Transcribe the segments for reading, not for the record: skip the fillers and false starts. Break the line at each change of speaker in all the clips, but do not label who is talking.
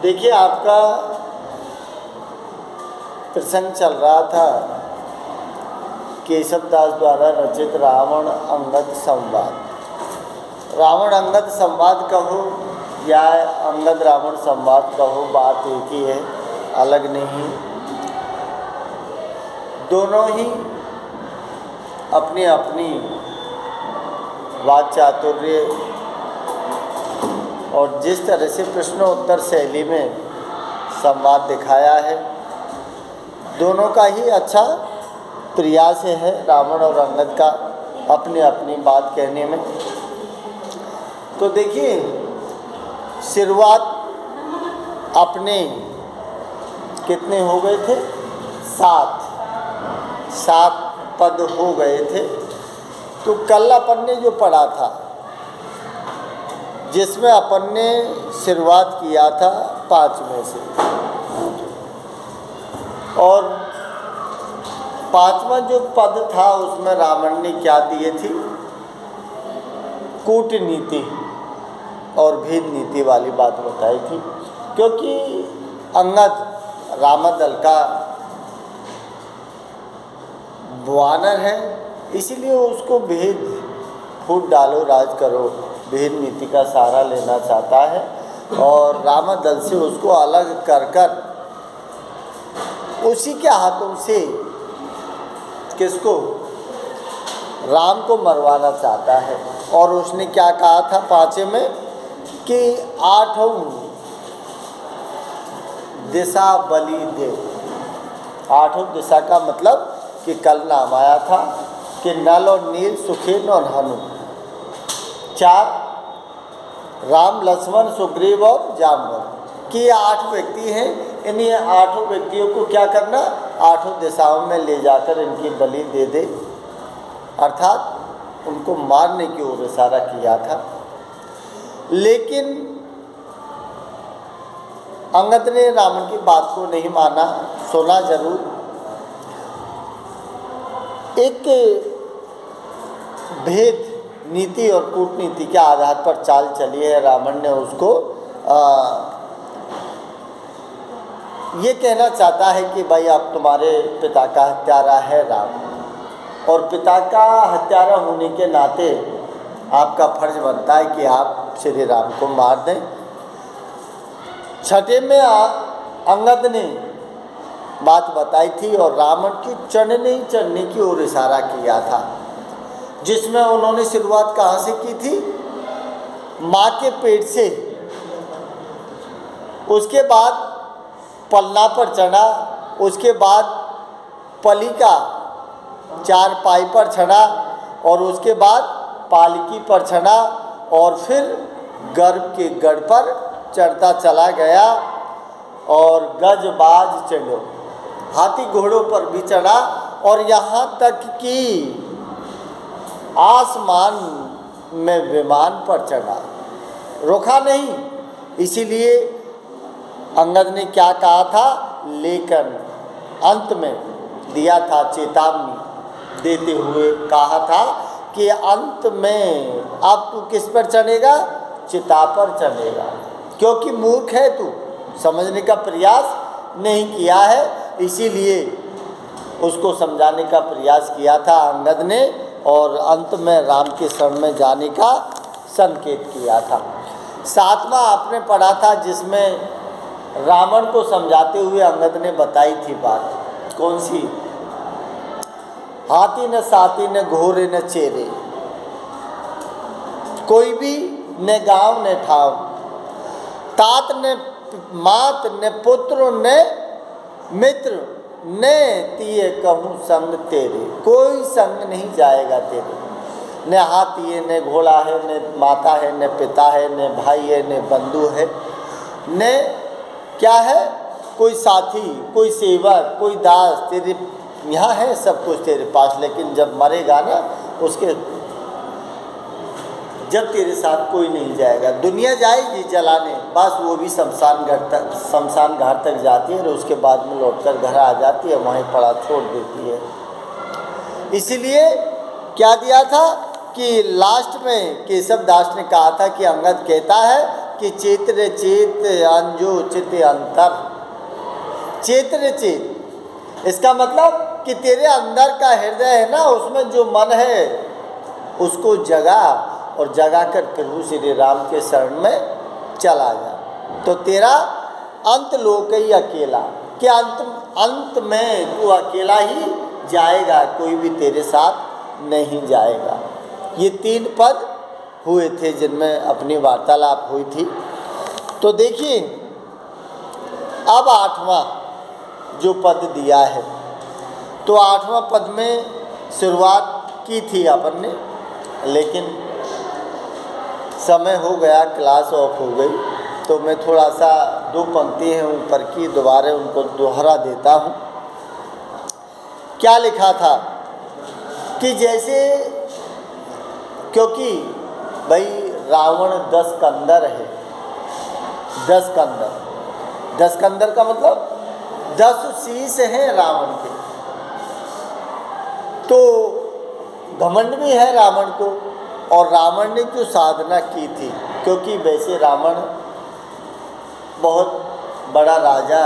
देखिए, आपका प्रसंग चल रहा था केशव दास द्वारा रचित रावण अंगद संवाद। रावण अंगद संवाद कहो या अंगद रावण संवाद कहो, बात एक ही है, अलग नहीं। दोनों ही अपनी अपनी वाक चातुर्य और जिस तरह से प्रश्नोत्तर शैली में संवाद दिखाया है, दोनों का ही अच्छा प्रयास है रावण और अंगद का अपनी अपनी बात कहने में। तो देखिए, शुरुआत अपने कितने हो गए थे? 7 पद हो गए थे। तो कल अपन ने जो पढ़ा था, जिसमें अपन ने शुरुआत किया था 5 में से, और 5वां जो पद था उसमें रावण ने क्या दिए थी? कूटनीति और भेद नीति वाली बात बताई थी। क्योंकि अंगद रामदल का वानर है, इसीलिए उसको भेद फूट डालो राज करो, भेद नीति का सहारा लेना चाहता है और रामदल से उसको अलग कर कर उसी के हाथों से किसको? राम को मरवाना चाहता है। और उसने क्या कहा था 5 में कि 8 दिशा बलि दे। 8 दिशा का मतलब कि कल नाम आया था कि नल और नील, सुखेन और हनु, 4 राम लक्ष्मण सुग्रीव और जाम्बवत कि ये 8 व्यक्ति हैं। इन्हीं 8 व्यक्तियों को क्या करना? 8 दिशाओं में ले जाकर इनकी बलि दे दे, अर्थात उनको मारने की ओर इशारा किया था। लेकिन अंगद ने रावण की बात को नहीं माना, सुना जरूर। एक भेद नीति और कूटनीति के आधार पर चाल चली है। रावण ने उसको ये कहना चाहता है कि भाई, अब तुम्हारे पिता का हत्यारा है राम, और पिता का हत्यारा होने के नाते आपका फर्ज बनता है कि आप श्री राम को मार दें। 6 में अंगद ने बात बताई थी और रावण की चढ़ने की ओर इशारा किया था, जिसमें उन्होंने शुरुआत कहाँ से की थी? माँ के पेट से। उसके बाद पलना पर चढ़ा, उसके बाद पली का 4 पाई पर चढ़ा, और उसके बाद पालकी पर चढ़ा, और फिर गर्भ के गढ़ पर चढ़ता चला गया और गजबाज चढ़ो, हाथी घोड़ों पर भी चढ़ा, और यहाँ तक कि आसमान में विमान पर चढ़ा, रुका नहीं। इसीलिए अंगद ने क्या कहा था? लेकिन अंत में दिया था चेतावनी देते हुए कहा था कि अंत में अब तू किस पर चढ़ेगा? चिता पर चढ़ेगा, क्योंकि मूर्ख है तू, समझने का प्रयास नहीं किया है। इसीलिए उसको समझाने का प्रयास किया था अंगद ने, और अंत में राम के शरण में जाने का संकेत किया था। 7वां आपने पढ़ा था, जिसमें रावण को समझाते हुए अंगद ने बताई थी बात, कौन सी? हाथी न साथी न घोड़े न चेरे, कोई भी न गांव न ठाव, तात न मात न पुत्र न मित्र, न तिये कहूँ संग तेरे, कोई संग नहीं जाएगा तेरे। न हाथी है, न घोड़ा है, न माता है, न पिता है, न भाई है, न बंधु है, न क्या है? कोई साथी, कोई सेवक, कोई दास, तेरे यहाँ है सब कुछ तेरे पास, लेकिन जब मरेगा ना, उसके जब तेरे साथ कोई नहीं जाएगा। दुनिया जाएगी जलाने, बस वो भी शमशान घाट तक जाती है, और उसके बाद में लौटकर घर आ जाती है, वहीं पड़ा छोड़ देती है। इसीलिए क्या दिया था कि लास्ट में केशव दास ने कहा था कि अंगद कहता है कि चेत्र चेत अंजो चित अंतर। चेत्र चेत इसका मतलब कि तेरे अंदर का हृदय है ना, उसमें जो मन है उसको जगा और जगा कर प्रभु श्री राम के शरण में चला जा, तो तेरा अंत लोक ही अकेला, कि अंत में तू अकेला ही जाएगा, कोई भी तेरे साथ नहीं जाएगा। ये 3 पद हुए थे जिनमें अपनी वार्तालाप हुई थी। तो देखिए अब 8वां जो पद दिया है, तो 8वां पद में शुरुआत की थी अपन ने, लेकिन समय हो गया, क्लास ऑफ हो गई, तो मैं थोड़ा सा 2 पंक्ति हैं ऊपर की, दोबारा उनको दोहरा देता हूँ। क्या लिखा था कि जैसे, क्योंकि भाई रावण 10 कंदर है, 10 कंदर, 10 कंदर का मतलब 10 शीश हैं रावण के, तो घमंड भी है रावण को। और रावण ने जो साधना की थी, क्योंकि वैसे रावण बहुत बड़ा राजा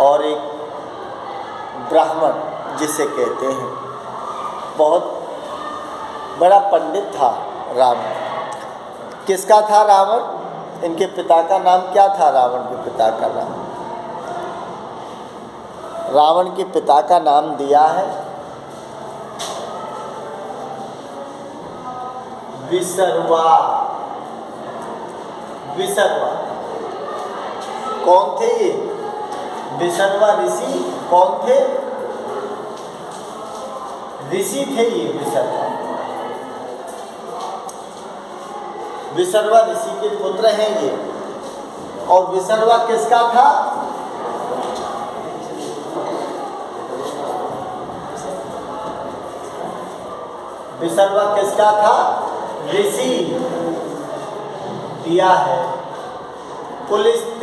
और एक ब्राह्मण जिसे कहते हैं, बहुत बड़ा पंडित था रावण। किसका था रावण? इनके पिता का नाम क्या था? रावण के पिता का नाम, रावण के पिता का नाम दिया है विसर्वा। विसर्वा कौन थे ये? विसर्वा ऋषि कौन थे? ऋषि थे ये विसर्वा। विसर्वा ऋषि के पुत्र हैं ये। और विसर्वा किसका था? विसर्वा किसका था? ऋषि दिया है पुलिस्त।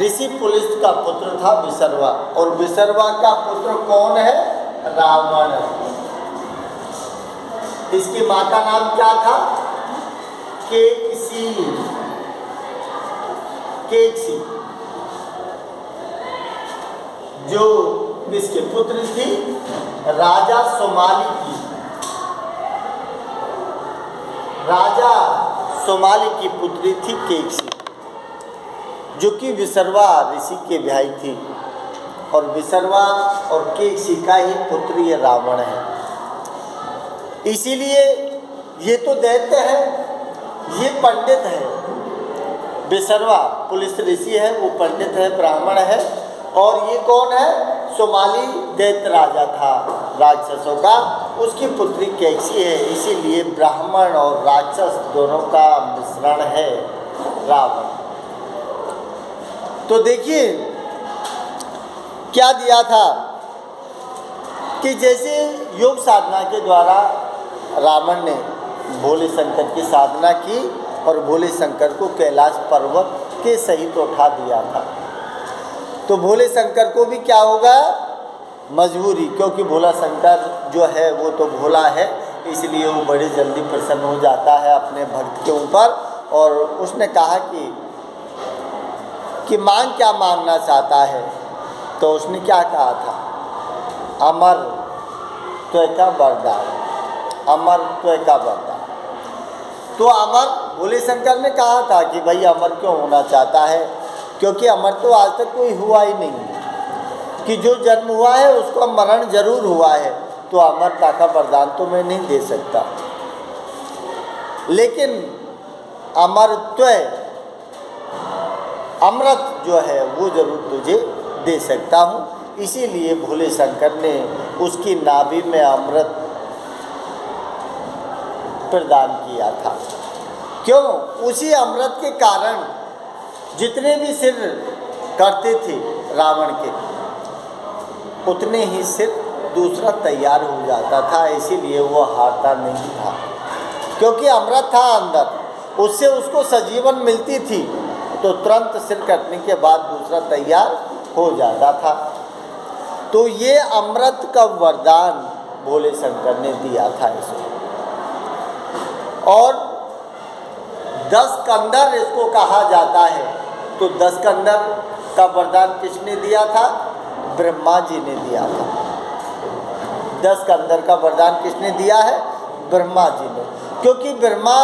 ऋषि पुलिस्त का पुत्र था विसर्वा। और विसर्वा का पुत्र कौन है? रावण। इसकी माँ का नाम क्या था? केकसी। केकसी जो इसके पुत्र थी राजा सोमाली की। राजा सोमाली की पुत्री थी केकसी, जो कि विसर्वा ऋषि के भाई थी। और विसर्वा और केकसी का ही पुत्र ये रावण है। इसीलिए ये तो दैत्य है, ये पंडित है। विसर्वा पुलिस ऋषि है, वो पंडित है, ब्राह्मण है। और ये कौन है? सोमाली दैत्य राजा था राक्षसों का, उसकी पुत्री केकसी है। इसीलिए ब्राह्मण और राक्षस दोनों का मिश्रण है रावण। तो देखिए क्या दिया था कि जैसे योग साधना के द्वारा रावण ने भोले शंकर की साधना की और भोले शंकर को कैलाश पर्वत के सहित उठा दिया था, तो भोले शंकर को भी क्या होगा? मजबूरी, क्योंकि भोला शंकर जो है वो तो भोला है, इसलिए वो बड़ी जल्दी प्रसन्न हो जाता है अपने भक्त के ऊपर। और उसने कहा कि मांग क्या मांगना चाहता है? तो उसने क्या कहा था? अमर त्वका वरदान, अमर त्वका वरदान। तो अमर भोले शंकर ने कहा था कि भाई अमर क्यों होना चाहता है? क्योंकि अमर तो आज तक कोई हुआ ही नहीं, कि जो जन्म हुआ है उसको मरण जरूर हुआ है, तो अमरता का वरदान तो मैं नहीं दे सकता, लेकिन अमरत्व अमृत जो है वो जरूर तुझे दे सकता हूँ। इसीलिए भोले शंकर ने उसकी नाभि में अमृत प्रदान किया था। क्यों? उसी अमृत के कारण जितने भी सिर करते थे रावण के, उतने ही सिर दूसरा तैयार हो जाता था। इसीलिए वो हारता नहीं था, क्योंकि अमृत था अंदर, उससे उसको सजीवन मिलती थी, तो तुरंत सिर कटने के बाद दूसरा तैयार हो जाता था। तो ये अमृत का वरदान भोले शंकर ने दिया था इसको। और 10 कंदर इसको कहा जाता है। तो 10 कंदर का वरदान किसने दिया था? ब्रह्मा जी ने दिया था। 10 कंदर का वरदान किसने दिया है? ब्रह्मा जी ने। क्योंकि ब्रह्मा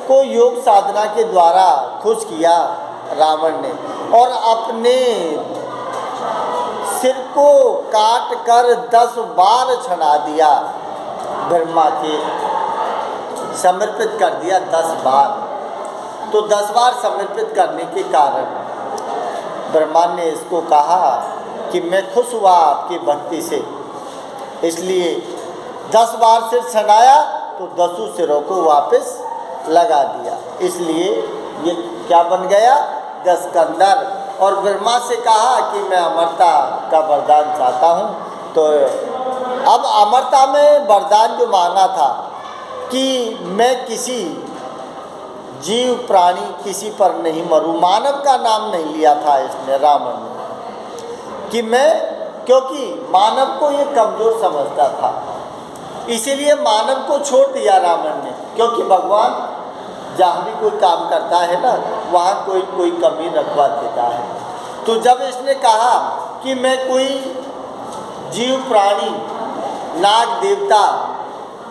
को योग साधना के द्वारा खुश किया रावण ने और अपने सिर को काट कर 10 बार छड़ा दिया, ब्रह्मा के समर्पित कर दिया 10 बार। तो 10 बार समर्पित करने के कारण ब्रह्मा ने इसको कहा कि मैं खुश हुआ आपकी भक्ति से, इसलिए 10 बार सिर छड़ाया तो 10 सिरों को वापस लगा दिया, इसलिए ये क्या बन गया? 10 कंदर। और ब्रह्मा से कहा कि मैं अमरता का वरदान चाहता हूँ। तो अब अमरता में वरदान जो मांगा था कि मैं किसी जीव प्राणी किसी पर नहीं मरूं, मानव का नाम नहीं लिया था इसने, रावण ने, कि मैं, क्योंकि मानव को ये कमज़ोर समझता था, इसीलिए मानव को छोड़ दिया रावण ने। क्योंकि भगवान जहाँ भी कोई काम करता है ना, वहाँ कोई कमी रखवा देता है। तो जब इसने कहा कि मैं कोई जीव प्राणी, नाग देवता,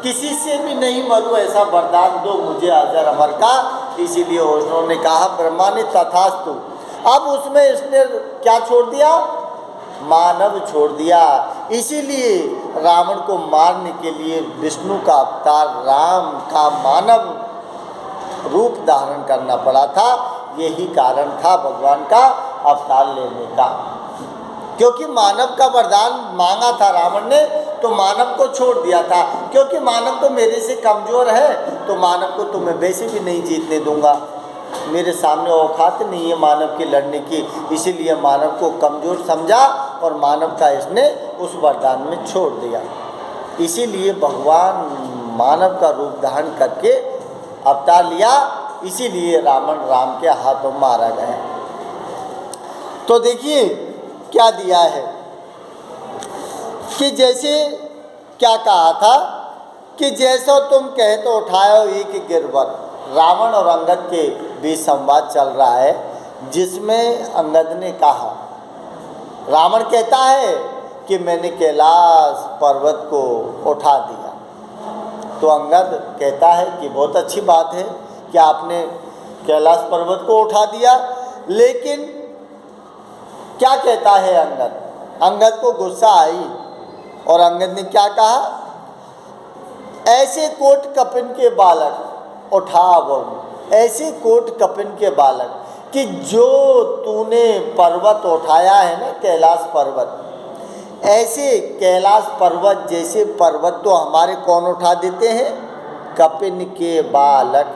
किसी से भी नहीं मरूं, ऐसा वरदान दो मुझे अजर अमर का। इसीलिए उन्होंने कहा, ब्रह्मा ने तथास्तु। अब उसमें इसने क्या छोड़ दिया? मानव छोड़ दिया। इसीलिए रावण को मारने के लिए विष्णु का अवतार राम का मानव रूप धारण करना पड़ा था। यही कारण था भगवान का अवतार लेने का, क्योंकि मानव का वरदान मांगा था रावण ने, तो मानव को छोड़ दिया था। क्योंकि मानव तो मेरे से कमज़ोर है, तो मानव को तो मैं वैसे भी नहीं जीतने दूंगा, मेरे सामने औकात नहीं है मानव की लड़ने की। इसीलिए मानव को कमज़ोर समझा और मानव का इसने उस वरदान में छोड़ दिया। इसीलिए भगवान मानव का रूप धारण करके अवतार लिया, इसीलिए रावण राम के हाथों मारा गया। तो देखिए क्या दिया है कि जैसे क्या कहा था कि जैसा तुम कहे तो उठाओ एक गिरवर। रावण और अंगद के बीच संवाद चल रहा है, जिसमें अंगद ने कहा, रावण कहता है कि मैंने कैलाश पर्वत को उठा दिया। तो अंगद कहता है कि बहुत अच्छी बात है कि आपने कैलाश पर्वत को उठा दिया, लेकिन क्या कहता है अंगद? अंगद को गुस्सा आई और अंगद ने क्या कहा? ऐसे कोट कपिन के बालक उठा बहु, ऐसे कोट कपिन के बालक, कि जो तूने पर्वत उठाया है ना, कैलाश पर्वत, ऐसे कैलाश पर्वत जैसे पर्वत तो हमारे कौन उठा देते हैं? कपिन के बालक।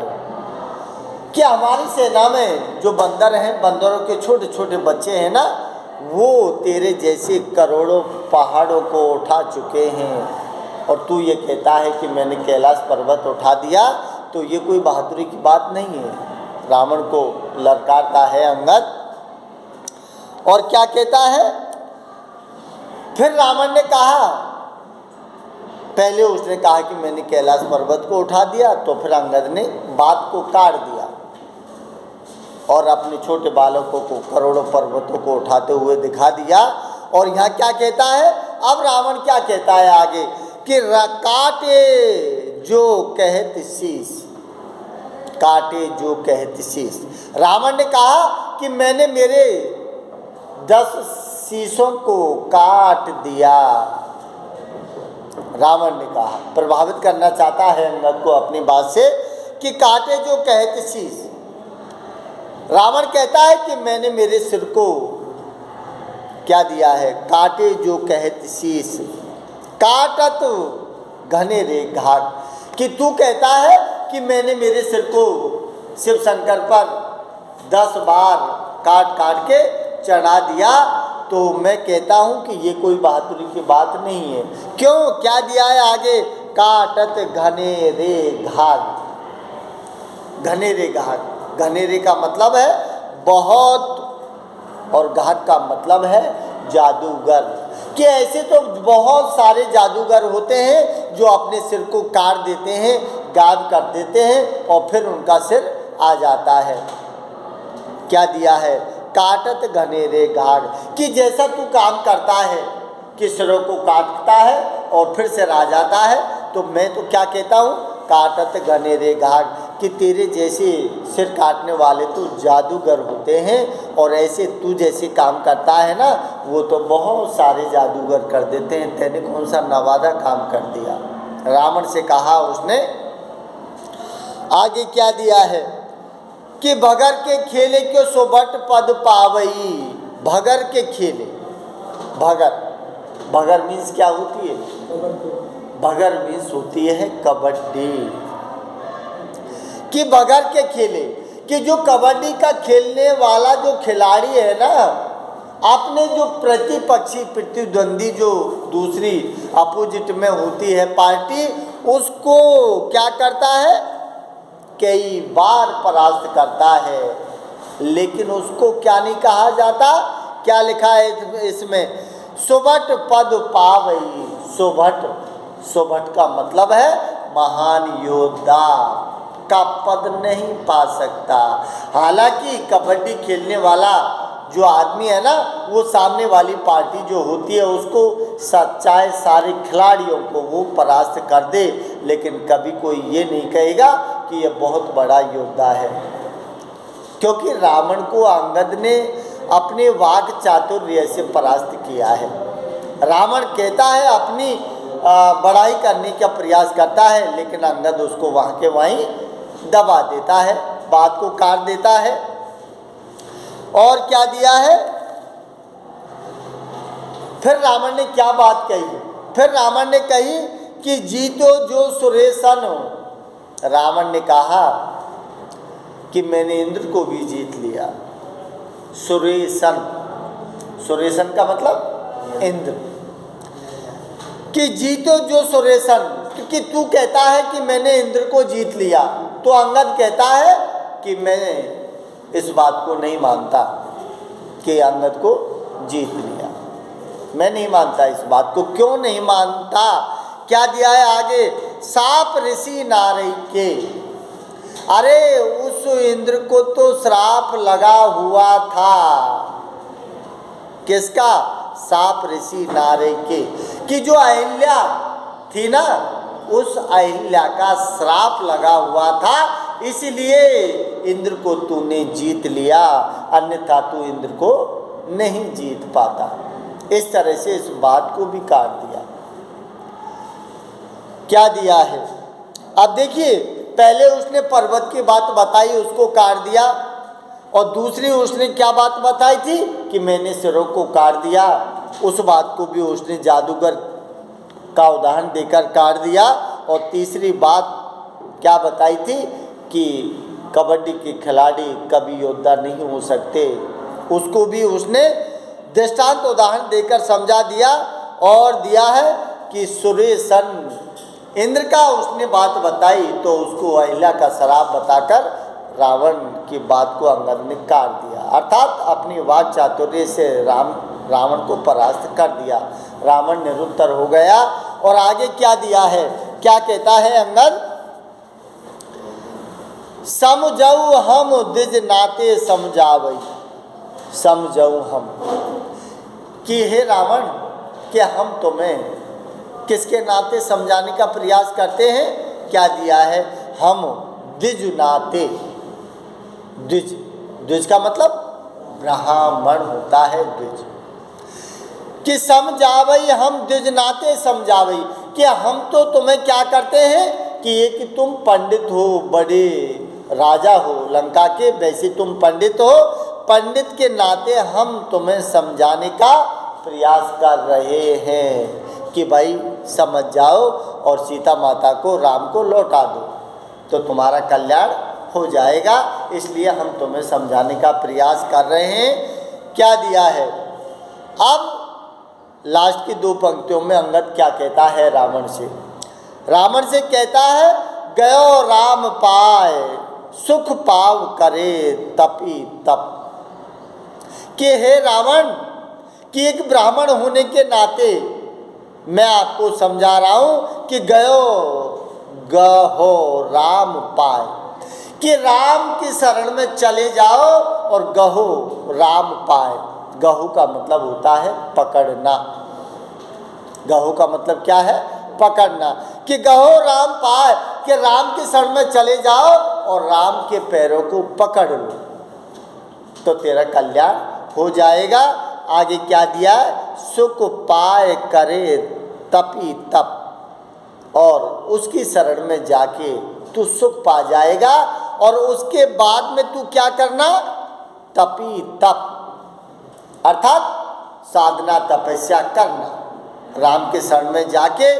कि हमारी सेना में जो बंदर हैं, बंदरों के छोटे छोटे बच्चे हैं ना, वो तेरे जैसे करोड़ों पहाड़ों को उठा चुके हैं, और तू ये कहता है कि मैंने कैलाश पर्वत उठा दिया, तो ये कोई बहादुरी की बात नहीं है। रावण को ललकारता है अंगद, और क्या कहता है? फिर रावण ने कहा, पहले उसने कहा कि मैंने कैलाश पर्वत को उठा दिया, तो फिर अंगद ने बात को काट दिया और अपने छोटे बालकों को करोड़ों पर्वतों को उठाते हुए दिखा दिया। और यहाँ क्या कहता है? अब रावण क्या कहता है आगे कि काटे जो कहत शीश, काटे जो कहत शीश। रावण ने कहा कि मैंने मेरे 10 शीशों को काट दिया। रावण ने कहा, प्रभावित करना चाहता है अंगद को अपनी बात से, कि काटे जो कहत शीश। रावण कहता है कि मैंने मेरे सिर को क्या दिया है? काटे जो कहत शीश, काटत घने रे घाट। कि तू कहता है कि मैंने मेरे सिर को शिव शंकर पर 10 बार काट काट के चढ़ा दिया, तो मैं कहता हूँ कि ये कोई बहादुरी की बात नहीं है। क्यों? क्या दिया है आगे? काटत घने रे घाट। घने रे घाट, घने रे का मतलब है बहुत, और घाट का मतलब है जादूगर। कि ऐसे तो बहुत सारे जादूगर होते हैं जो अपने सिर को काट देते हैं, गायब कर देते हैं और फिर उनका सिर आ जाता है। क्या दिया है? काटत घनेरे घाघ, कि जैसा तू काम करता है कि सिरों को काटता है और फिर सिर आ जाता है, तो मैं तो क्या कहता हूँ, काटत घनेरे घाघ, कि तेरे जैसे सिर काटने वाले तो जादूगर होते हैं और ऐसे तू जैसे काम करता है ना, वो तो बहुत सारे जादूगर कर देते हैं, तेने कौन सा नवादा काम कर दिया। रावण से कहा उसने। आगे क्या दिया है कि भगर के खेले क्यों सोबट पद पावई। भगर के खेले, भगर, भगर मीन्स क्या होती है? भगर मीन्स होती है कबड्डी। कि भगर के खेले, कि जो कबड्डी का खेलने वाला जो खिलाड़ी है ना, अपने जो प्रतिपक्षी प्रतिद्वंदी जो दूसरी अपोजिट में होती है पार्टी, उसको क्या करता है, कई बार परास्त करता है, लेकिन उसको क्या नहीं कहा जाता। क्या लिखा है इसमें? सुभट पद पावई। सुभट, सुभट का मतलब है महान योद्धा का पद नहीं पा सकता। हालांकि कबड्डी खेलने वाला जो आदमी है ना, वो सामने वाली पार्टी जो होती है उसको चाहे सारे खिलाड़ियों को वो परास्त कर दे, लेकिन कभी कोई ये नहीं कहेगा कि ये बहुत बड़ा योद्धा है, क्योंकि रावण को अंगद ने अपने वाक चातुर्य से परास्त किया है। रावण कहता है अपनी बड़ाई करने का प्रयास करता है, लेकिन अंगद उसको वहाँ के वहीं दबा देता है, बात को काट देता है। और क्या दिया है? फिर रावण ने क्या बात कही? फिर रावण ने कही कि जीतो जो सुरेशन हो। रावण ने कहा कि मैंने इंद्र को भी जीत लिया। सुरेशन, सुरेशन का मतलब इंद्र। कि जीतो जो सुरेशन, कि तू कहता है कि मैंने इंद्र को जीत लिया, तो अंगद कहता है कि मैं इस बात को नहीं मानता कि अंगद को जीत लिया। मैं नहीं मानता इस बात को। क्यों नहीं मानता? क्या दिया है आगे? साप ऋषि नारई के। अरे उस इंद्र को तो श्राप लगा हुआ था। किसका? साप ऋषि नारई के, कि जो अहिल्या थी ना, उस अहिल्या का श्राप लगा हुआ था, इसलिए इंद्र को तूने जीत लिया, अन्यथा तू इंद्र को नहीं जीत पाता। इस तरह से इस बात को भी काट दिया। क्या दिया है? अब देखिए, पहले उसने पर्वत की बात बताई, उसको काट दिया, और दूसरी उसने क्या बात बताई थी कि मैंने सिरों को काट दिया, उस बात को भी उसने जादूगर का उदाहरण देकर काट दिया। और तीसरी बात क्या बताई थी कि कबड्डी के खिलाड़ी कभी योद्धा नहीं हो सकते, उसको भी उसने दृष्टांत उदाहरण देकर समझा दिया। और दिया है कि सुरेशन, इंद्र का उसने बात बताई, तो उसको अहिल्या का श्राप बताकर रावण की बात को अंगद ने काट दिया, अर्थात अपनी वाक चातुर्य से रावण को परास्त कर दिया। रावण निरुत्तर हो गया। और आगे क्या दिया है? क्या कहता है अंगद? समझऊ हम द्विज नाते समझावई। समझऊ हम, कि हे रावण, कि हम तुम्हें किसके नाते समझाने का प्रयास करते हैं? क्या दिया है? हम द्विज नाते। द्विज, द्विज का मतलब ब्राह्मण होता है द्विज। कि समझावई, हम द्विज नाते समझावई, कि हम तो तुम्हें क्या करते हैं कि ये कि तुम पंडित हो, बड़े राजा हो लंका के, वैसे तुम पंडित हो, पंडित के नाते हम तुम्हें समझाने का प्रयास कर रहे हैं कि भाई समझ जाओ और सीता माता को, राम को लौटा दो, तो तुम्हारा कल्याण हो जाएगा, इसलिए हम तुम्हें समझाने का प्रयास कर रहे हैं। क्या दिया है? अब लास्ट की दो पंक्तियों में अंगद क्या कहता है रावण से? रावण से कहता है, गयो राम पाए सुख पाव करे तपी तप। कि हे रावण, कि एक ब्राह्मण होने के नाते मैं आपको समझा रहा हूँ कि गयो गहो राम पाए, कि राम की शरण में चले जाओ और गहो राम पाए। गहु का मतलब होता है पकड़ना। गहु का मतलब क्या है? पकड़ना। कि गहो राम पाए, कि राम की शरण में चले जाओ और राम के पैरों को पकड़ लो तो तेरा कल्याण हो जाएगा। आगे क्या दिया है? सुख पाए करे तपी तप, और उसकी शरण में जाके तू सुख पा जाएगा। और उसके बाद में तू क्या करना? तपी तप, अर्थात साधना तपस्या करना राम के शरण में जाके,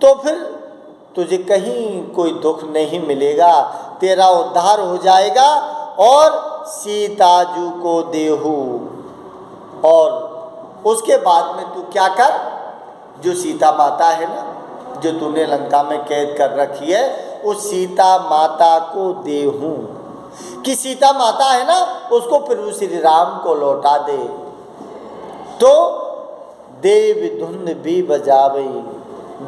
तो फिर तुझे कहीं कोई दुख नहीं मिलेगा, तेरा उद्धार हो जाएगा। और सीताजू को देहू, और उसके बाद में तू क्या कर? जो सीता माता है ना, जो तूने लंका में कैद कर रखी है, उस सीता माता को देहूँ, कि सीता माता है ना, उसको प्रभु श्री राम को लौटा दे। तो देव धुन भी बजावई,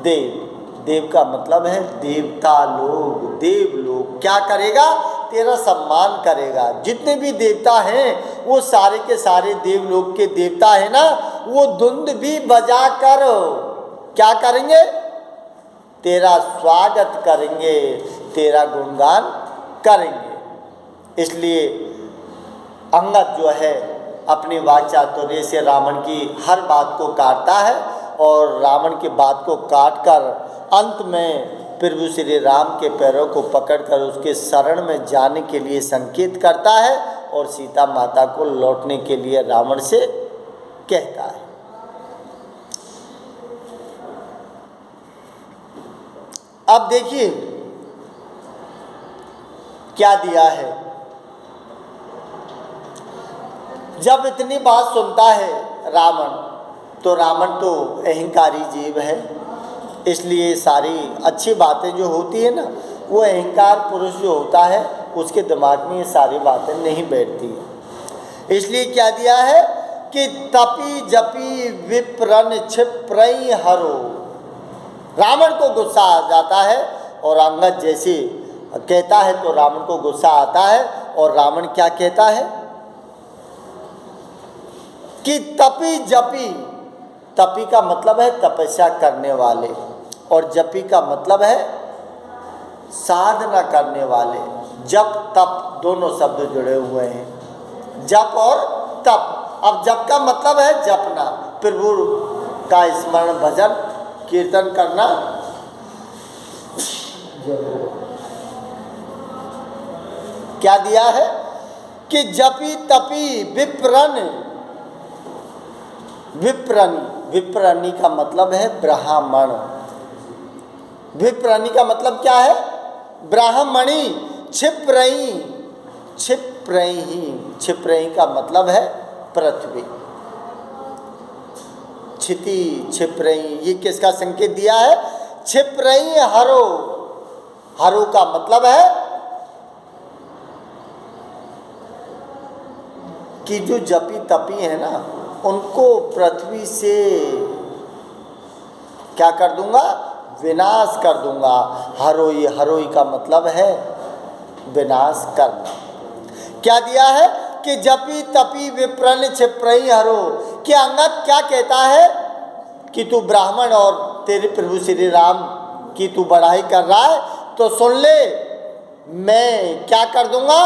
देव, देव का मतलब है देवता लोग, देव लोग क्या करेगा? तेरा सम्मान करेगा। जितने भी देवता हैं वो सारे के सारे देव लोग के देवता है ना, वो धुंध भी बजा कर क्या करेंगे? तेरा स्वागत करेंगे, तेरा गुणगान करेंगे। इसलिए अंगद जो है अपनी वाक्चातुर्य से रावण की हर बात को काटता है, और रावण की बात को काट कर अंत में प्रभु श्री राम के पैरों को पकड़कर उसके शरण में जाने के लिए संकेत करता है, और सीता माता को लौटने के लिए रावण से कहता है। अब देखिए क्या दिया है। जब इतनी बात सुनता है रावण, तो रावण तो अहंकारी जीव है, इसलिए सारी अच्छी बातें जो होती है ना, वो अहंकार पुरुष जो होता है उसके दिमाग में ये सारी बातें नहीं बैठती है। इसलिए क्या दिया है कि तपी जपी विप्रन क्षिप्रई हरो। रावण को गुस्सा आ जाता है, और अंगद जैसे कहता है तो रावण को गुस्सा आता है, और रावण क्या कहता है कि तपी जपी, तपी का मतलब है तपस्या करने वाले, और जपी का मतलब है साधना करने वाले। जप तप दोनों शब्द जुड़े हुए हैं, जप और तप। अब जप का मतलब है जपना, प्रभु का स्मरण भजन कीर्तन करना। क्या दिया है कि जपी तपी विप्रन, विप्रनी, विप्रनी का मतलब है ब्राह्मण। विप्रनी का मतलब क्या है? ब्राह्मणी। क्षिप्रई, क्षिप्रई, क्षिप्रई का मतलब है पृथ्वी। क्षिति क्षिप्रई, ये किसका संकेत दिया है? क्षिप्रई हरो। हरो का मतलब है कि जो जपी तपी है ना, उनको पृथ्वी से क्या कर दूंगा? विनाश कर दूंगा। हरोई, हरोई का मतलब है विनाश करना। क्या दिया है कि जपी तपी विप्रन क्षिप्रई हरो, कि अंगद क्या कहता है कि तू ब्राह्मण और तेरे प्रभु श्री राम की तू बढ़ाई कर रहा है, तो सुन ले, मैं क्या कर दूंगा?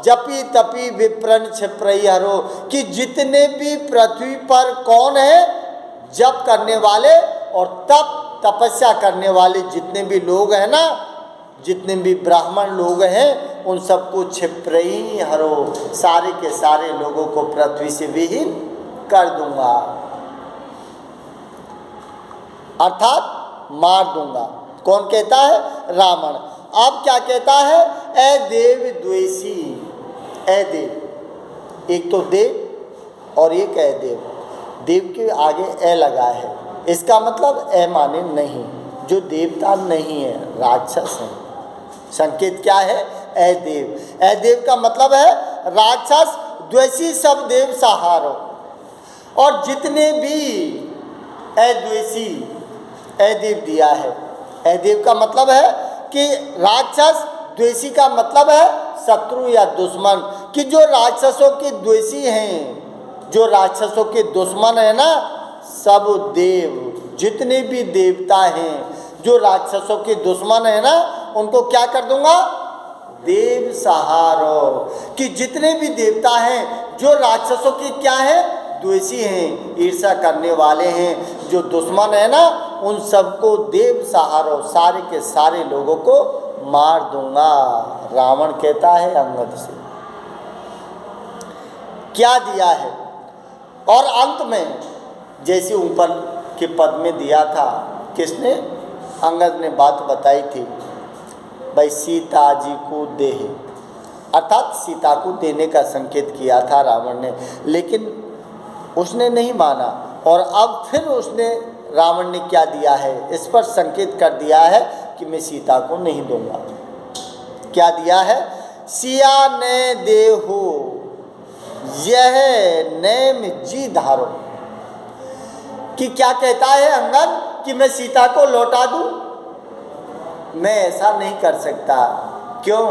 जपी तपी विप्रन क्षिप्रई हरो, कि जितने भी पृथ्वी पर कौन है जप करने वाले और तप तपस्या करने वाले जितने भी लोग हैं ना, जितने भी ब्राह्मण लोग हैं, उन सबको क्षिप्रई हरो, सारे के सारे लोगों को पृथ्वी से विहीन कर दूंगा, अर्थात मार दूंगा। कौन कहता है? रावण। अब क्या कहता है? ए देव द्वेषी, ए देव, एक तो देव और एक ए देव। देव के आगे ए लगा है, इसका मतलब ए माने नहीं, जो देवता नहीं है, राक्षस है। संकेत क्या है? ए देव। ए देव का मतलब है राक्षस, द्वेषी सब देव सहारो। और जितने भी ए द्वेषी, ए देव दिया है। ए देव का मतलब है कि राक्षस द्वेषी का मतलब है शत्रु या दुश्मन, कि जो राक्षसों के द्वेषी हैं, जो राक्षसों के दुश्मन है ना, सब देव, जितने भी देवता हैं जो राक्षसों के दुश्मन है ना, उनको क्या कर दूंगा, देव सहारो, कि जितने भी देवता हैं जो राक्षसों के क्या हैं, द्वेषी हैं, ईर्ष्या करने वाले हैं, जो दुश्मन है ना, उन सबको देव सहारो, सारे के सारे लोगों को मार दूंगा, रावण कहता है अंगद से। क्या दिया है, और अंत में जैसे ऊपर के पद में दिया था, किसने, अंगद ने बात बताई थी, भाई सीता जी को दे, अर्थात सीता को देने का संकेत किया था रावण ने, लेकिन उसने नहीं माना, और अब फिर उसने, रावण ने क्या दिया है, इस पर संकेत कर दिया है कि मैं सीता को नहीं दूंगा। क्या दिया है, सिया ने देहु यह नेम जी धारो, कि क्या कहता है अंगद कि मैं सीता को लौटा दूं, मैं ऐसा नहीं कर सकता। क्यों,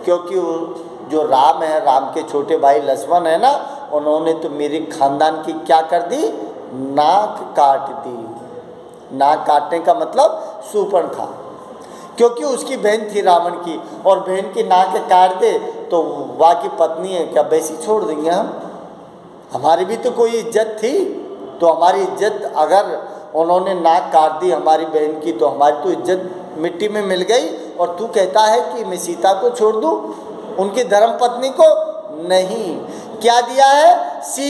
क्योंकि जो राम है, राम के छोटे भाई लक्ष्मण है ना, उन्होंने तो मेरे खानदान की क्या कर दी, नाक काट दी। नाक काटने का मतलब सूर्पणखा, क्योंकि उसकी बहन थी रावण की, और बहन की नाक काट दे तो वह की पत्नी है, क्या वैसी छोड़ देंगे हम, हमारी भी तो कोई इज्जत थी, तो हमारी इज्जत अगर उन्होंने नाक काट दी हमारी बहन की, तो हमारी तो इज्जत मिट्टी में मिल गई, और तू कहता है कि मैं सीता को छोड़ दूं, उनकी धर्मपत्नी को नहीं। क्या दिया है, सी